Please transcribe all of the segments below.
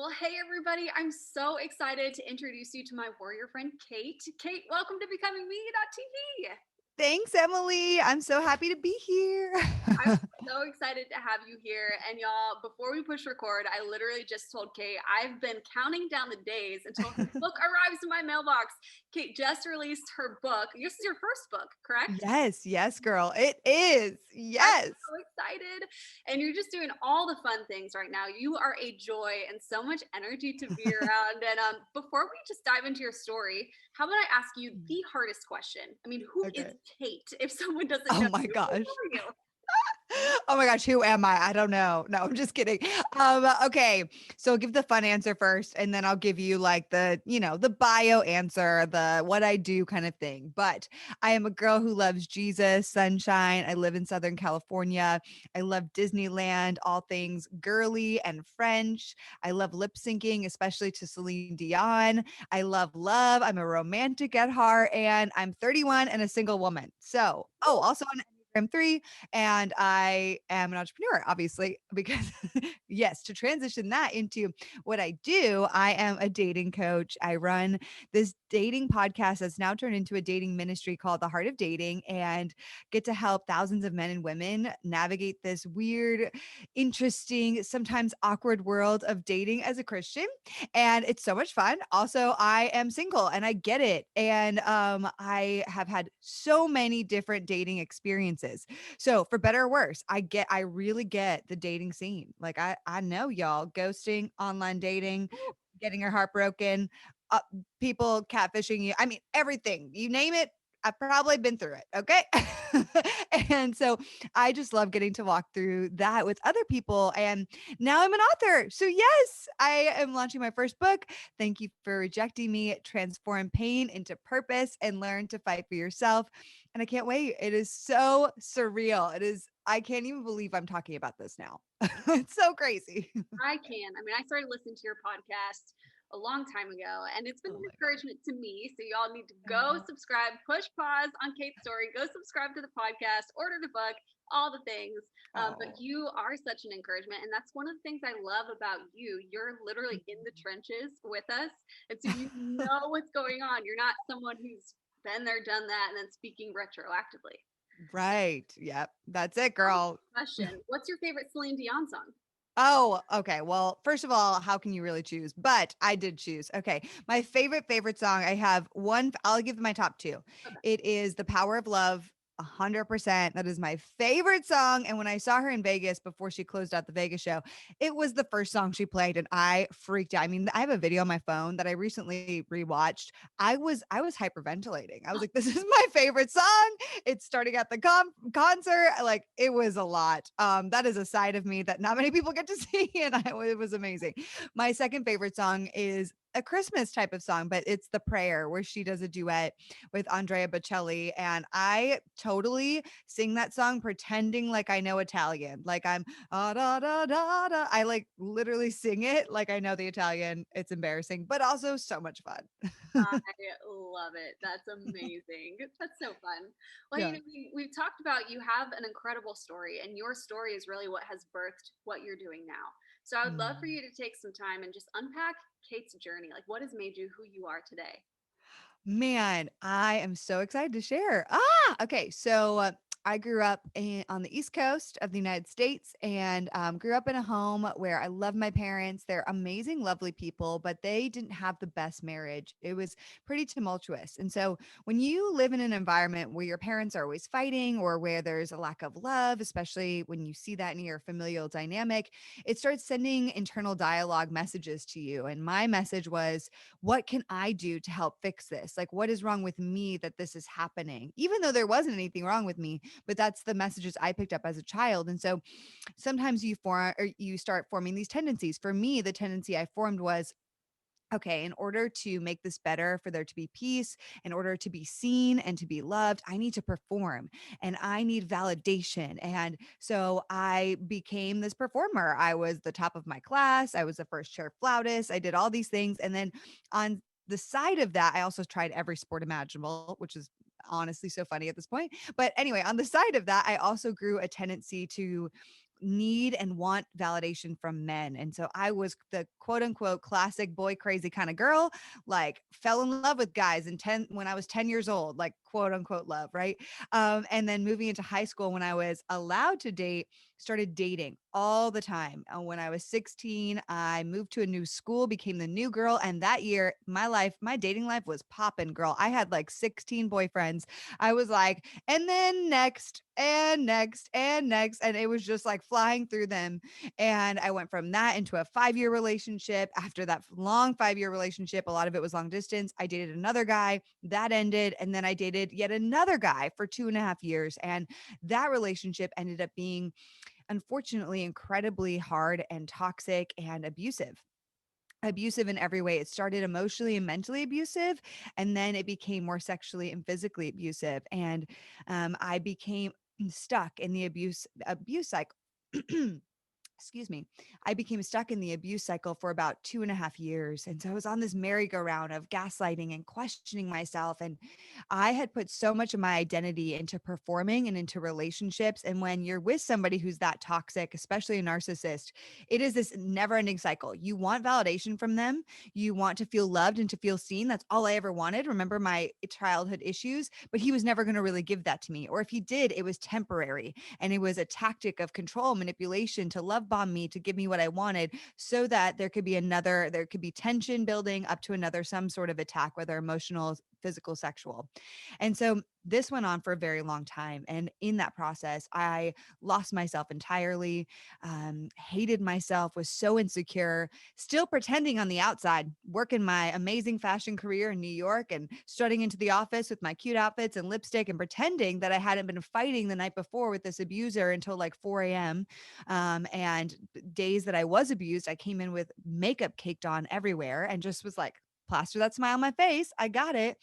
Well, hey, everybody. I'm so excited to introduce you to my warrior friend, Kait. Kait, welcome to BecomingMe.TV. Thanks, Emily. I'm so happy to be here. I'm so excited to have you here. And y'all, before we push record, I literally just told Kait I've been counting down the days until her book arrives in my mailbox. Kait just released her book. This is your first book, correct? Yes, yes, girl. It is. I'm Yes. so excited. And you're just doing all the fun things right now. You are a joy and so much energy to be around. And before we just dive into your story, how about I ask you the hardest question? I mean, who is Okay. Kait? If someone doesn't Oh know my you, who gosh. are you? Oh my gosh, who am I? I don't know. No, I'm just kidding. Okay. So I'll give the fun answer first, and then I'll give you like the bio answer, the what I do kind of thing. But I am a girl who loves Jesus, sunshine. I live in Southern California. I love Disneyland, all things girly and French. I love lip syncing, especially to Celine Dion. I love love. I'm a romantic at heart, and I'm 31 and a single woman. So, also on Enneagram 3, and I am an entrepreneur, obviously, because yes, to transition that into what I do, I am a dating coach. I run this dating podcast that's now turned into a dating ministry called The Heart of Dating, and get to help thousands of men and women navigate this weird, interesting, sometimes awkward world of dating as a Christian. And it's so much fun. Also, I am single and I get it. And I have had so many different dating experiences. So for better or worse, I really get the dating scene. Like I know y'all ghosting, online dating, getting your heart broken, uh, people catfishing you. I mean, everything. You name it, I've probably been through it. Okay. And so I just love getting to walk through that with other people. And now I'm an author. So, yes, I am launching my first book. Thank you for rejecting me. Transform pain into purpose and learn to fight for yourself. And I can't wait. It is so surreal. I can't even believe I'm talking about this now. It's so crazy. I can. I mean, I started listening to your podcast a long time ago, and it's been Oh an my encouragement to me. So, y'all need to go God. subscribe, push pause on Kate's story, go subscribe to the podcast, order the book, all the things. But Oh. you are such an encouragement. And that's one of the things I love about you. You're literally in the trenches with us. And so, you know what's going on. You're not someone who's been there, done that, and then speaking retroactively. Right. Yep. That's it, Honest girl. question. What's your favorite Celine Dion song? Oh, okay. Well, first of all, how can you really choose? But I did choose. Okay. My favorite song, I have one, I'll give my top two. Okay. It is The Power of Love. 100%. That is my favorite song. And when I saw her in Vegas before she closed out the Vegas show, it was the first song she played and I freaked out. I mean, I have a video on my phone that I recently rewatched. I was hyperventilating. I was like, this is my favorite song. It's starting at the concert. Like it was a lot. That is a side of me that not many people get to see, and it was amazing. My second favorite song is a Christmas type of song, but it's The Prayer, where she does a duet with Andrea Bocelli, and I totally sing that song pretending like I know Italian, like I'm da da da da. I like literally sing it like I know the Italian. It's embarrassing, but also so much fun. I love it. That's amazing. That's so fun. Well, Yeah. we've talked about you have an incredible story, and your story is really what has birthed what you're doing now. So I would love for Mm. you to take some time and just unpack Kate's journey. Like, what has made you who you are today? Man, I am so excited to share. Okay. So I grew up on the East Coast of the United States and grew up in a home where I love my parents. They're amazing, lovely people, but they didn't have the best marriage. It was pretty tumultuous. And so when you live in an environment where your parents are always fighting or where there's a lack of love, especially when you see that in your familial dynamic, it starts sending internal dialogue messages to you. And my message was, what can I do to help fix this? Like, what is wrong with me that this is happening? Even though there wasn't anything wrong with me, but that's the messages I picked up as a child. And so sometimes you start forming these tendencies. For me, the tendency I formed was, okay, in order to make this better, for there to be peace, in order to be seen and to be loved, I need to perform and I need validation. And so I became this performer. I was the top of my class. I was the first chair flautist. I did all these things. And then on the side of that, I also tried every sport imaginable, which is honestly so funny at this point. But anyway, on the side of that, I also grew a tendency to need and want validation from men. And so I was the quote unquote classic boy crazy kind of girl, like fell in love with guys in 10 when I was 10 years old, like quote unquote love, right? And then moving into high school when I was allowed to date, started dating all the time. When I was 16, I moved to a new school, became the new girl. And that year, my dating life was popping, girl. I had like 16 boyfriends. I was like, and then next, and next, and next. And it was just like flying through them. And I went from that into a 5-year relationship. After that long 5-year relationship, a lot of it was long distance. I dated another guy that ended. And then I dated yet another guy for 2.5 years. And that relationship ended up being, unfortunately, incredibly hard and toxic and abusive in every way. It started emotionally and mentally abusive, and then it became more sexually and physically abusive. And I became stuck in the abuse cycle. Excuse me, I became stuck in the abuse cycle for about 2.5 years. And so I was on this merry-go-round of gaslighting and questioning myself. And I had put so much of my identity into performing and into relationships. And when you're with somebody who's that toxic, especially a narcissist, it is this never ending cycle. You want validation from them. You want to feel loved and to feel seen. That's all I ever wanted. Remember my childhood issues, but he was never going to really give that to me. Or if he did, it was temporary. And it was a tactic of control, manipulation to love bomb me, to give me what I wanted, so that there could be tension building up to another, some sort of attack, whether emotional, physical, sexual. And so this went on for a very long time. And in that process, I lost myself entirely, hated myself, was so insecure, still pretending on the outside, working my amazing fashion career in New York and strutting into the office with my cute outfits and lipstick and pretending that I hadn't been fighting the night before with this abuser until like 4 a.m. And days that I was abused, I came in with makeup caked on everywhere and just was like, plaster that smile on my face. I got it.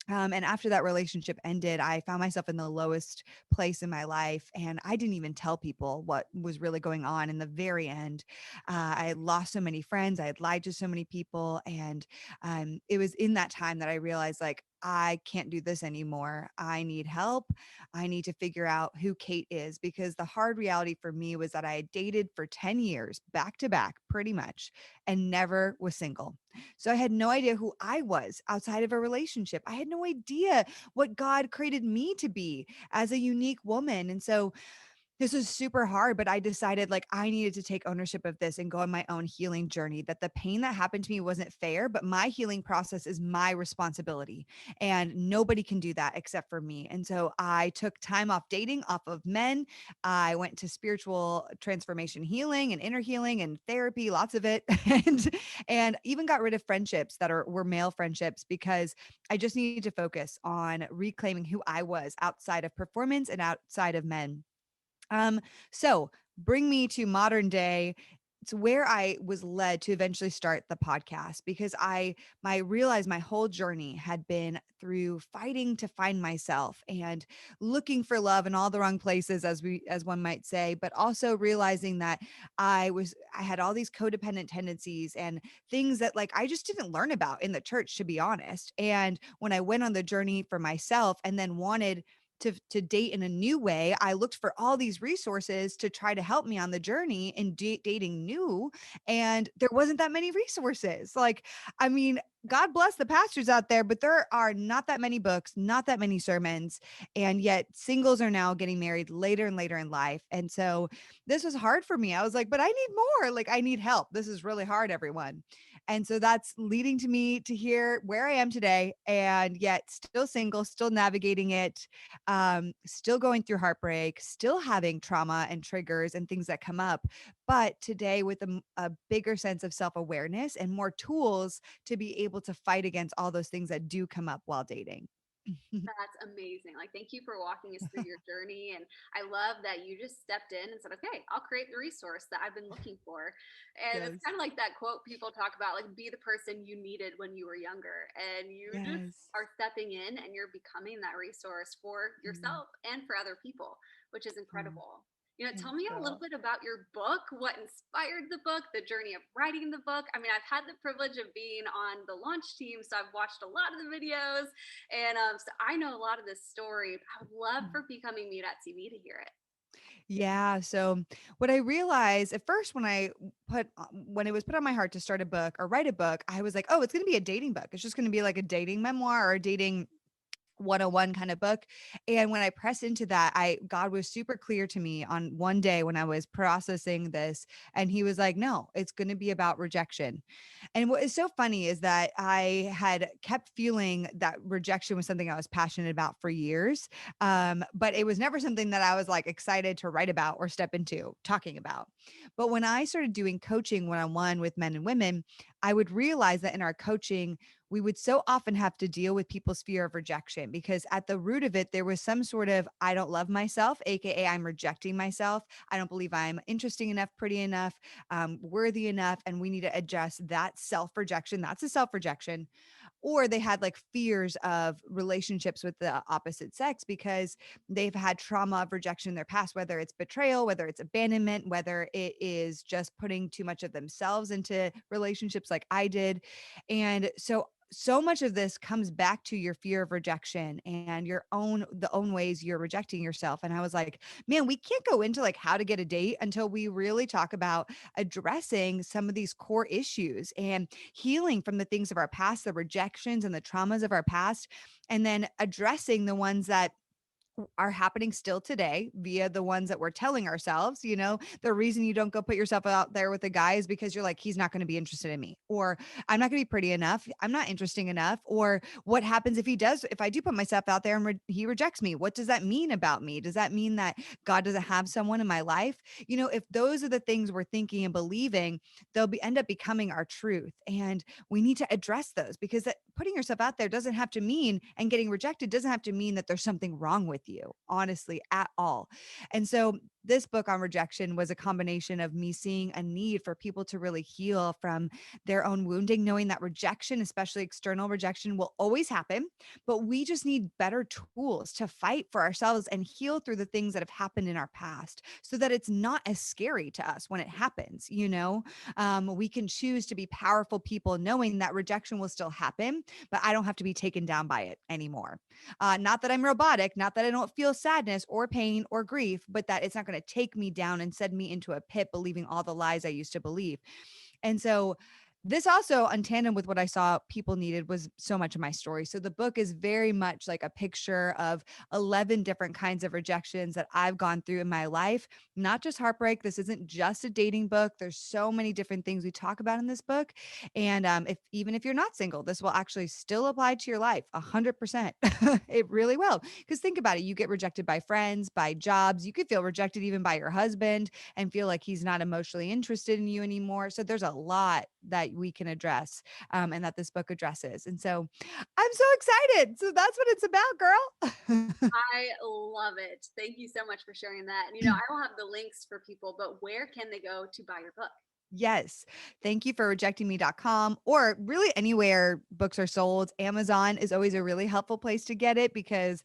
And after that relationship ended, I found myself in the lowest place in my life. And I didn't even tell people what was really going on in the very end. I had lost so many friends. I had lied to so many people. And it was in that time that I realized, like, I can't do this anymore. I need help. I need to figure out who Kait is, because the hard reality for me was that I had dated for 10 years back to back, pretty much, and never was single. So I had no idea who I was outside of a relationship. I had no idea what God created me to be as a unique woman. And so this was super hard, but I decided, like, I needed to take ownership of this and go on my own healing journey, that the pain that happened to me wasn't fair, but my healing process is my responsibility. And nobody can do that except for me. And so I took time off dating, off of men. I went to spiritual transformation healing and inner healing and therapy, lots of it. And even got rid of friendships that were male friendships, because I just needed to focus on reclaiming who I was outside of performance and outside of men. Um, so bring me to modern day. It's where I was led to eventually start the podcast, because I realized my whole journey had been through fighting to find myself and looking for love in all the wrong places, as one might say, but also realizing that I had all these codependent tendencies and things that, like, I just didn't learn about in the church, to be honest. And when I went on the journey for myself and then wanted to date in a new way, I looked for all these resources to try to help me on the journey in dating new. And there wasn't that many resources. Like, I mean, God bless the pastors out there, but there are not that many books, not that many sermons. And yet singles are now getting married later and later in life. And so this was hard for me. I was like, but I need more. Like, I need help. This is really hard, everyone. And so that's leading to me to here where I am today, and yet still single, still navigating it, still going through heartbreak, still having trauma and triggers and things that come up, but today with a bigger sense of self-awareness and more tools to be able to fight against all those things that do come up while dating. That's amazing. Like, thank you for walking us through your journey. And I love that you just stepped in and said, okay, I'll create the resource that I've been looking for. And it's Yes. kind of like that quote people talk about, like, be the person you needed when you were younger. And you just Yes. are stepping in and you're becoming that resource for Mm, yourself and for other people, which is mm. incredible. You know, tell Thanks, me a little girl. bit about your book, what inspired the book, the journey of writing the book. I mean, I've had the privilege of being on the launch team, so I've watched a lot of the videos, and so I know a lot of this story. I would love Mm. for BecomingMe.tv to hear it. Yeah. So what I realized at first when when it was put on my heart to start a book or write a book, I was like, oh, it's going to be a dating book. It's just going to be like a dating memoir or a dating 101 kind of book. And when I pressed into that, God was super clear to me on one day when I was processing this. And he was like, no, it's going to be about rejection. And what is so funny is that I had kept feeling that rejection was something I was passionate about for years. But it was never something that I was like excited to write about or step into talking about. But when I started doing coaching one-on-one with men and women, I would realize that in our coaching, we would so often have to deal with people's fear of rejection because at the root of it, there was some sort of I don't love myself, AKA I'm rejecting myself. I don't believe I'm interesting enough, pretty enough, worthy enough. And we need to adjust that self rejection. That's a self rejection. Or they had like fears of relationships with the opposite sex because they've had trauma of rejection in their past, whether it's betrayal, whether it's abandonment, whether it is just putting too much of themselves into relationships like I did. And so much of this comes back to your fear of rejection and the own ways you're rejecting yourself. And I was like, man, we can't go into like how to get a date until we really talk about addressing some of these core issues and healing from the things of our past, the rejections and the traumas of our past, and then addressing the ones that are happening still today via the ones that we're telling ourselves. The reason you don't go put yourself out there with a guy is because you're like, he's not going to be interested in me, or I'm not going to be pretty enough. I'm not interesting enough. Or what happens if I do put myself out there and he rejects me? What does that mean about me? Does that mean that God doesn't have someone in my life? If those are the things we're thinking and believing, end up becoming our truth. And we need to address those because putting yourself out there doesn't have to mean, and getting rejected doesn't have to mean that there's something wrong with you, honestly, at all. And so this book on rejection was a combination of me seeing a need for people to really heal from their own wounding, knowing that rejection, especially external rejection, will always happen, but we just need better tools to fight for ourselves and heal through the things that have happened in our past so that it's not as scary to us when it happens. We can choose to be powerful people knowing that rejection will still happen, but I don't have to be taken down by it anymore. Not that I'm robotic, not that I don't feel sadness or pain or grief, but that it's not going to take me down and send me into a pit believing all the lies I used to believe. And so this also, in tandem with what I saw people needed, was so much of my story. So the book is very much like a picture of 11 different kinds of rejections that I've gone through in my life, not just heartbreak. This isn't just a dating book. There's so many different things we talk about in this book. And even if you're not single, this will actually still apply to your life 100%. It really will. Because think about it. You get rejected by friends, by jobs. You could feel rejected even by your husband and feel like he's not emotionally interested in you anymore. So there's a lot that we can address, and that this book addresses. And so I'm so excited. So that's what it's about, girl. I love it. Thank you so much for sharing that. And I don't have the links for people, but where can they go to buy your book? Yes. Thank you for rejectingme.com, or really anywhere books are sold. Amazon is always a really helpful place to get it because,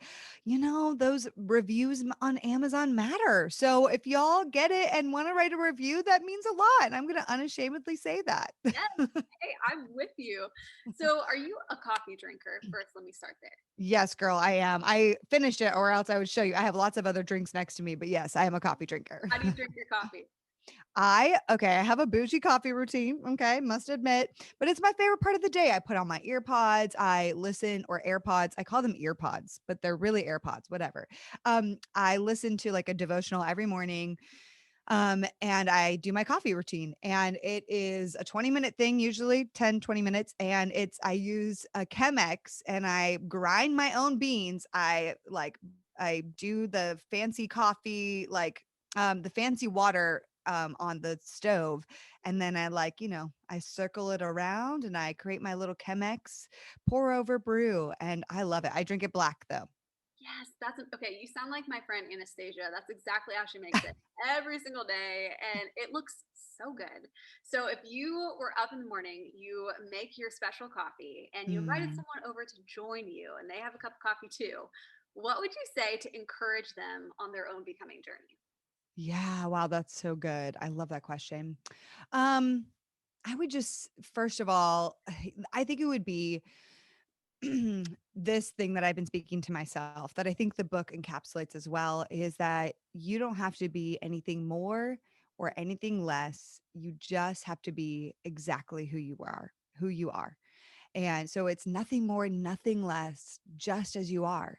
those reviews on Amazon matter. So if y'all get it and want to write a review, that means a lot. And I'm going to unashamedly say that. Yes. Hey, I'm with you. So, are you a coffee drinker? First, let me start there. Yes, girl, I am. I finished it, or else I would show you. I have lots of other drinks next to me, but yes, I am a coffee drinker. How do you drink your coffee? I have a bougie coffee routine. Okay. Must admit, but it's my favorite part of the day. I put on my ear pods, I listen, or AirPods. I call them ear pods, but they're really AirPods, whatever. I listen to like a devotional every morning. And I do my coffee routine, and it is a 20-minute thing, usually 10, 20 minutes. And I use a Chemex and I grind my own beans. I do the fancy coffee, the fancy water on the stove. And then I circle it around and I create my little Chemex pour over brew. And I love it. I drink it black though. Yes, okay. You sound like my friend Anastasia. That's exactly how she makes it every single day, and it looks so good. So, if you were up in the morning, you make your special coffee, and you invited Mm. someone over to join you, and they have a cup of coffee too. What would you say to encourage them on their own becoming journey? Yeah, wow, that's so good. I love that question. Um, I would just first of all, I think it would be this thing that I've been speaking to myself that I think the book encapsulates as well is that you don't have to be anything more or anything less. You just have to be exactly who you are. And so it's nothing more, nothing less, just as you are.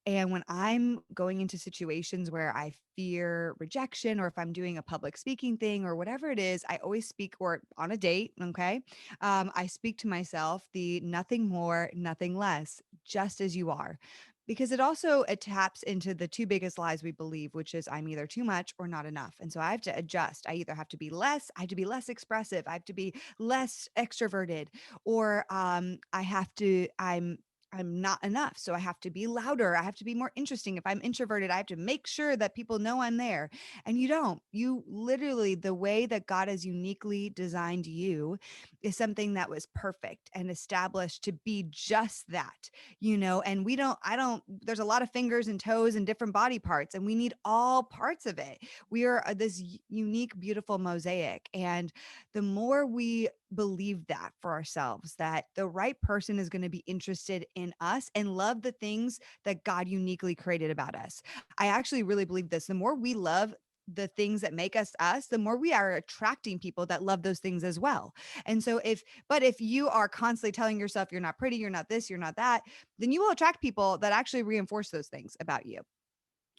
And when I'm going into situations where I fear rejection, or if I'm doing a public speaking thing or whatever it is, I always speak, or on a date, okay? I speak to myself the nothing more, nothing less, just as you are. Because it taps into the two biggest lies we believe, which is I'm either too much or not enough. And so I have to adjust. I either have to be less, I have to be less expressive, I have to be less extroverted, or I'm not enough. So I have to be louder. I have to be more interesting. If I'm introverted, I have to make sure that people know I'm there. And you don't. You literally, the way that God has uniquely designed you is something that was perfect and established to be just that, and there's a lot of fingers and toes and different body parts, and we need all parts of it. We are this unique, beautiful mosaic. And the more we believe that for ourselves, that the right person is going to be interested in us and love the things that God uniquely created about us. I actually really believe this. The more we love the things that make us us, the more we are attracting people that love those things as well. And so if you are constantly telling yourself you're not pretty, you're not this, you're not that, then you will attract people that actually reinforce those things about you,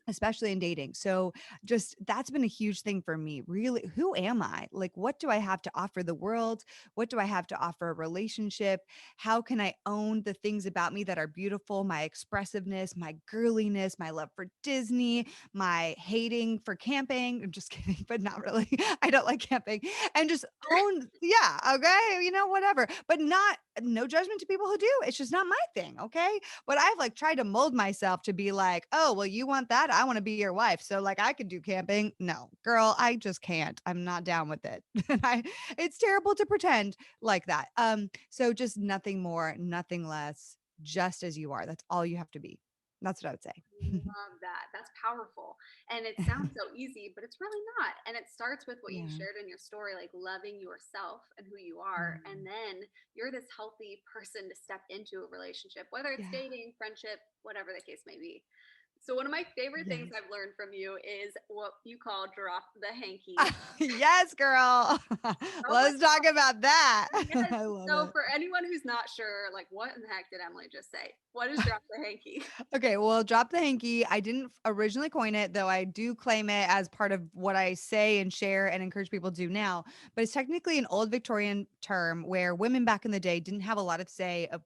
especially in dating. So just that's been a huge thing for me. Really, who am I? Like, what do I have to offer the world? What do I have to offer a relationship? How can I own the things about me that are beautiful? My expressiveness, my girliness, my love for Disney, my hating for camping. I'm just kidding, but not really. I don't like camping. And just own, yeah, okay, whatever. But not no judgment to people who do. It's just not my thing, okay? But I've like tried to mold myself to be like, oh, well, you want that? I want to be your wife. So like I could do camping. No, girl, I just can't. I'm not down with it. And it's terrible to pretend like that. So just nothing more, nothing less, just as you are. That's all you have to be. That's what I would say. Love that. That's powerful. And it sounds so easy, but it's really not. And it starts with what you Yeah. shared in your story, like loving yourself and who you are. And Mm. then you're this healthy person to step into a relationship, whether it's Yeah. dating, friendship, whatever the case may be. So, one of my favorite things Yes. I've learned from you is what you call drop the hanky. Yes, girl. Oh my Let's talk about that. Yes. I love So it. for anyone who's not sure, like what in the heck did Emily just say? What is drop the hanky? Okay, well, drop the hanky. I didn't originally coin it, though I do claim it as part of what I say and share and encourage people to do now. But it's technically an old Victorian term where women back in the day didn't have a lot of say of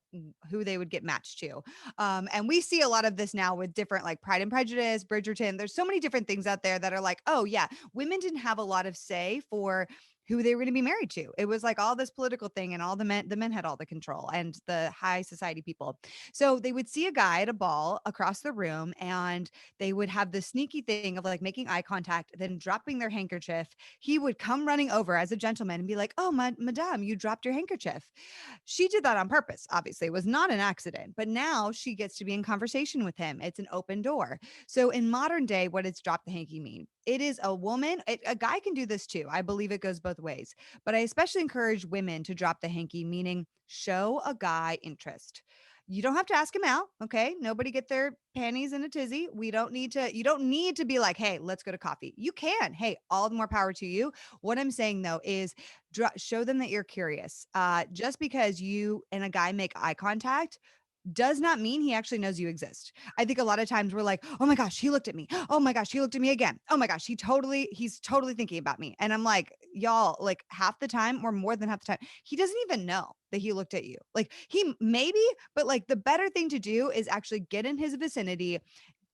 who they would get matched to. And we see a lot of this now with different like Pride and Prejudice, Bridgerton. There's so many different things out there that are like, oh, yeah, women didn't have a lot of say for who they were going to be married to. It was like all this political thing, and all the men had all the control, and the high society people. So they would see a guy at a ball across the room, and they would have the sneaky thing of like making eye contact, then dropping their handkerchief. He would come running over as a gentleman and be like, oh, madame, you dropped your handkerchief. She did that on purpose. Obviously, it was not an accident, but now she gets to be in conversation with him. It's an open door. So in modern day, what does drop the hanky mean? It is a woman, a guy can do this too. I believe it goes both ways, but I especially encourage women to drop the hanky, meaning show a guy interest. You don't have to ask him out. Okay. Nobody get their panties in a tizzy. You don't need to be like, hey, let's go to coffee. You can. Hey, all the more power to you. What I'm saying though is show them that you're curious. Just because you and a guy make eye contact does not mean he actually knows you exist. I think a lot of times we're like, oh my gosh, he looked at me. Oh my gosh, he looked at me again. Oh my gosh, he's totally thinking about me. And I'm like, y'all, like half the time or more than half the time, he doesn't even know that he looked at you. Like he maybe, but like the better thing to do is actually get in his vicinity,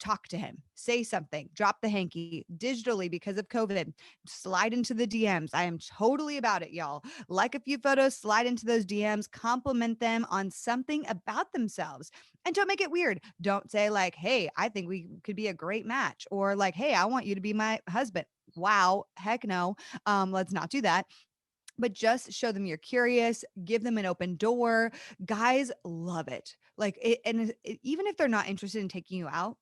talk to him, say something, drop the hanky digitally because of COVID, slide into the DMs. I am totally about it, y'all. Like a few photos, slide into those DMs, compliment them on something about themselves. And don't make it weird. Don't say, like, hey, I think we could be a great match, or like, hey, I want you to be my husband. Wow, heck no. Let's not do that, but just show them you're curious, give them an open door. Guys love it. Like it, and even if they're not interested in taking you out,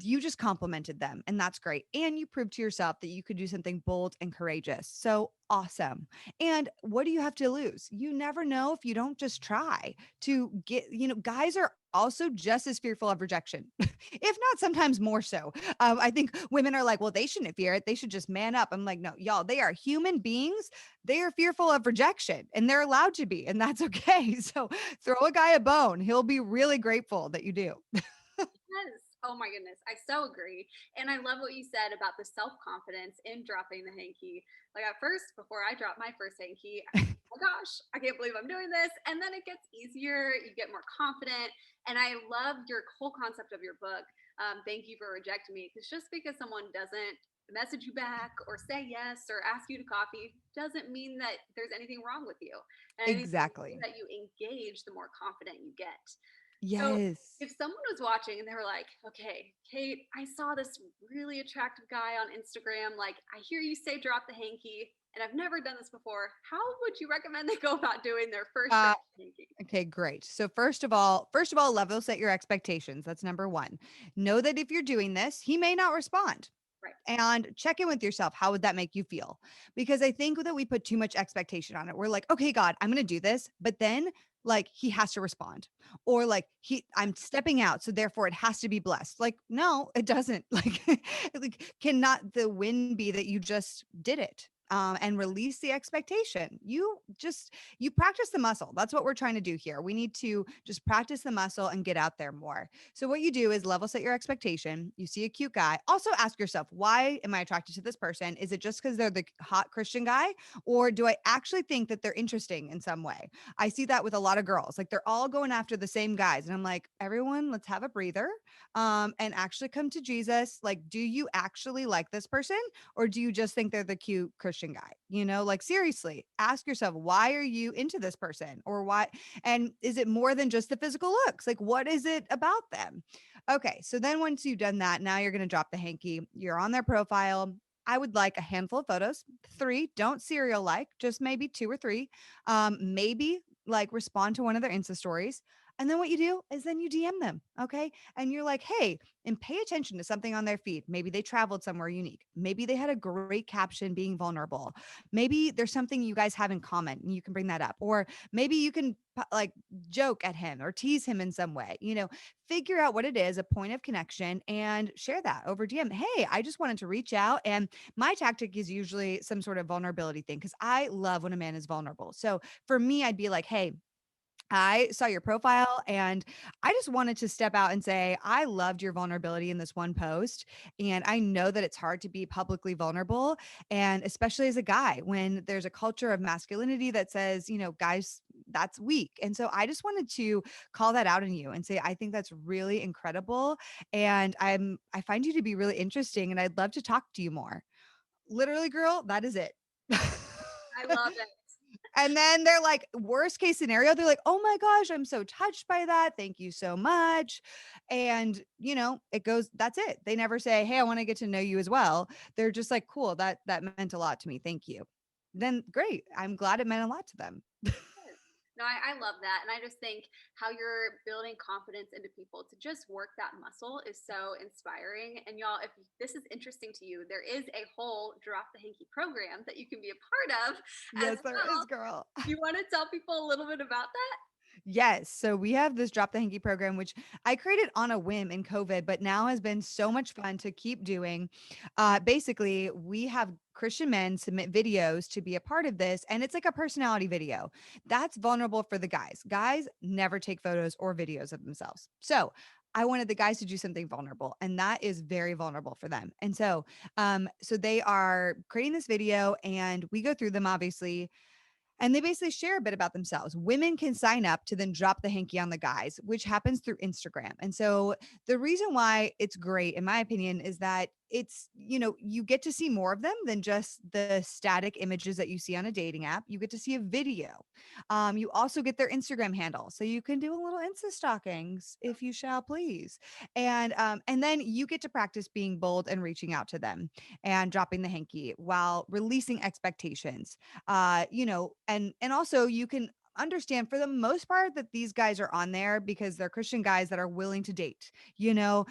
you just complimented them, and that's great. And you proved to yourself that you could do something bold and courageous. So awesome. And what do you have to lose? You never know if you don't just try to get, guys are also just as fearful of rejection, if not sometimes more so. I think women are like, well, they shouldn't fear it. They should just man up. I'm like, no, y'all, they are human beings. They are fearful of rejection and they're allowed to be, and that's okay. So throw a guy a bone. He'll be really grateful that you do. Yes. Oh my goodness. I so agree. And I love what you said about the self confidence in dropping the hanky. Like at first, before I dropped my first hanky, oh my gosh, I can't believe I'm doing this. And then it gets easier. You get more confident. And I love your whole concept of your book. Thank you for rejecting me. Because just because someone doesn't message you back or say yes or ask you to coffee doesn't mean that there's anything wrong with you. And I think the more Exactly. that you engage, the more confident you get. So Yes. if someone was watching and they were like, okay, Kait, I saw this really attractive guy on Instagram. Like, I hear you say drop the hanky, and I've never done this before. How would you recommend they go about doing their first Uh, drop the hanky? Okay, great. So first of all, level set your expectations. That's number one. Know that if you're doing this, he may not respond. Right. And check in with yourself. How would that make you feel? Because I think that we put too much expectation on it. We're like, okay, God, I'm going to do this. But then like he has to respond, or like I'm stepping out. So therefore it has to be blessed. Like, no, it doesn't. Like cannot the win be that you just did it? And release the expectation. You practice the muscle. That's what we're trying to do here. We need to just practice the muscle and get out there more. So what you do is level set your expectation. You see a cute guy. Also ask yourself, why am I attracted to this person? Is it just because they're the hot Christian guy? Or do I actually think that they're interesting in some way? I see that with a lot of girls. Like they're all going after the same guys. And I'm like, everyone, let's have a breather. And actually come to Jesus. Like, do you actually like this person? Or do you just think they're the cute Christian guy? Like seriously, ask yourself, why are you into this person? Or why? And is it more than just the physical looks? Like, what is it about them? Okay. So then once you've done that, now you're going to drop the hanky. You're on their profile. I would like a handful of photos, 3, don't serial like, just maybe 2 or 3. Maybe like respond to one of their Insta stories. And then what you do is then you DM them. Okay. And you're like, hey, and pay attention to something on their feed. Maybe they traveled somewhere unique. Maybe they had a great caption being vulnerable. Maybe there's something you guys have in common and you can bring that up. Or maybe you can like joke at him or tease him in some way. Figure out what it is, a point of connection, and share that over DM. Hey, I just wanted to reach out. And my tactic is usually some sort of vulnerability thing because I love when a man is vulnerable. So for me, I'd be like, hey, I saw your profile and I just wanted to step out and say, I loved your vulnerability in this one post. And I know that it's hard to be publicly vulnerable. And especially as a guy, when there's a culture of masculinity that says, guys, that's weak. And so I just wanted to call that out in you and say, I think that's really incredible. And I find you to be really interesting and I'd love to talk to you more. Literally, girl, that is it. I love it. And then they're like, worst case scenario, they're like, oh my gosh, I'm so touched by that. Thank you so much. And, it goes, that's it. They never say, hey, I want to get to know you as well. They're just like, cool, that meant a lot to me. Thank you. Then great. I'm glad it meant a lot to them. Yes. No, I love that. And I just think how you're building confidence into people to just work that muscle is so inspiring. And y'all, if this is interesting to you, there is a whole Drop the Hanky program that you can be a part of as Yes, there well. is, girl. You want to tell people a little bit about that? Yes. So we have this Drop the Hanky program, which I created on a whim in COVID, but now has been so much fun to keep doing. Basically, we have Christian men submit videos to be a part of this, and it's like a personality video. That's vulnerable for the guys. Guys never take photos or videos of themselves. So I wanted the guys to do something vulnerable, and that is very vulnerable for them. And so they are creating this video, and we go through them obviously, and they basically share a bit about themselves. Women can sign up to then drop the hanky on the guys, which happens through Instagram. And so the reason why it's great, in my opinion, is that you get to see more of them than just the static images that you see on a dating app. You get to see a video. You also get their Instagram handle. So you can do a little Insta stalkings if you shall please. And then you get to practice being bold and reaching out to them and dropping the hanky while releasing expectations. And also you can understand for the most part that these guys are on there because they're Christian guys that are willing to date. You know,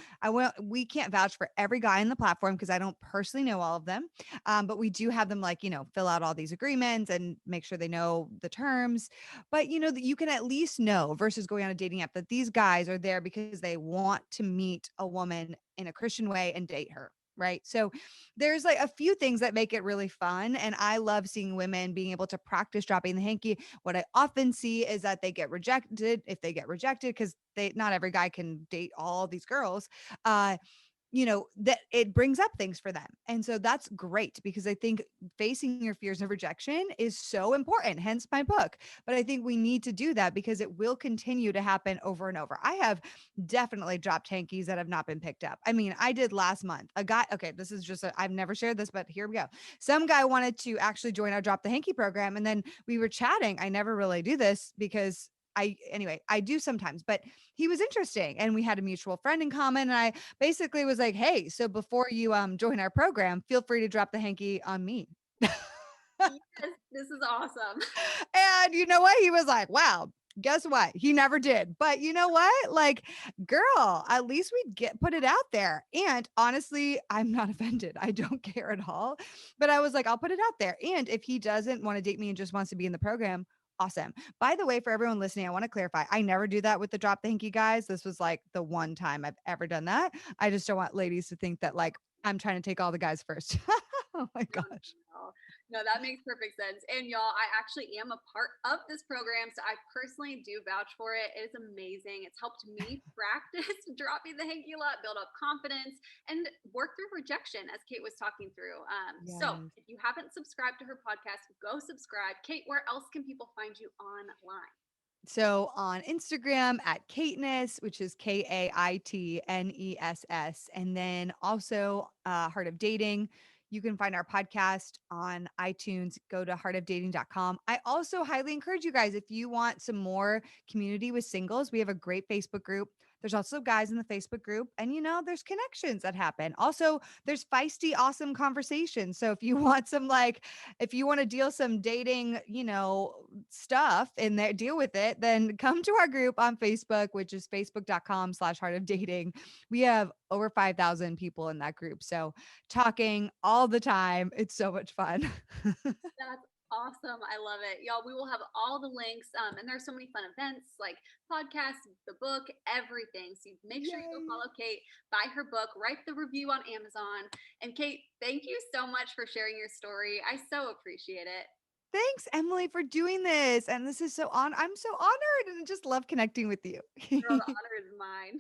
we can't vouch for every guy in the platform because I don't personally know all of them. But we do have them like, fill out all these agreements and make sure they know the terms. But that you can at least know versus going on a dating app that these guys are there because they want to meet a woman in a Christian way and date her. Right. So there's like a few things that make it really fun. And I love seeing women being able to practice dropping the hanky. What I often see is that they get rejected if they get rejected because not every guy can date all these girls. Uh, that it brings up things for them. And so that's great because I think facing your fears of rejection is so important, hence my book. But I think we need to do that because it will continue to happen over and over. I have definitely dropped hankies that have not been picked up. I mean, I did last month. A guy, okay, this is just, I've never shared this, but here we go. Some guy wanted to actually join our Drop the Hanky program. And then we were chatting. I never really do this because anyway, I do sometimes, but he was interesting and we had a mutual friend in common. And I basically was like, hey, so before you join our program, feel free to drop the hanky on me. Yes, this is awesome. And you know what? He was like, wow, guess what? He never did. But you know what? Like, girl, at least we put it out there. And honestly, I'm not offended. I don't care at all. But I was like, I'll put it out there. And if he doesn't want to date me and just wants to be in the program, awesome. By the way, for everyone listening, I want to clarify. I never do that with the drop the hanky guys. This was like the one time I've ever done that. I just don't want ladies to think that like I'm trying to take all the guys first. Oh my No, gosh. no, no, that makes perfect sense. And y'all, I actually am a part of this program, so I personally do vouch for it. It is amazing. It's helped me practice dropping the hanky lot, build up confidence, and work through rejection, as Kate was talking through. So Yes. if you haven't subscribed to her podcast, go subscribe. Kate, where else can people find you online? So on Instagram at Kaitness, which is Kaitness. And then also Heart of Dating. You can find our podcast on iTunes. Go to heartofdating.com. I also highly encourage you guys, if you want some more community with singles, we have a great Facebook group. There's also guys in the Facebook group, and there's connections that happen. Also, there's feisty, awesome conversations. So if you want some if you want to deal some dating, stuff in there, deal with it, then come to our group on Facebook, which is facebook.com/heart of dating. We have over 5,000 people in that group. So talking all the time. It's so much fun. That's awesome. I love it. Y'all, we will have all the links. And there's so many fun events like podcasts, the book, everything. So make sure you go Yay. follow Kate, buy her book, write the review on Amazon. And Kate, thank you so much for sharing your story. I so appreciate it. Thanks, Emily, for doing this. And this is I'm so honored and just love connecting with you. Girl, the honor is mine.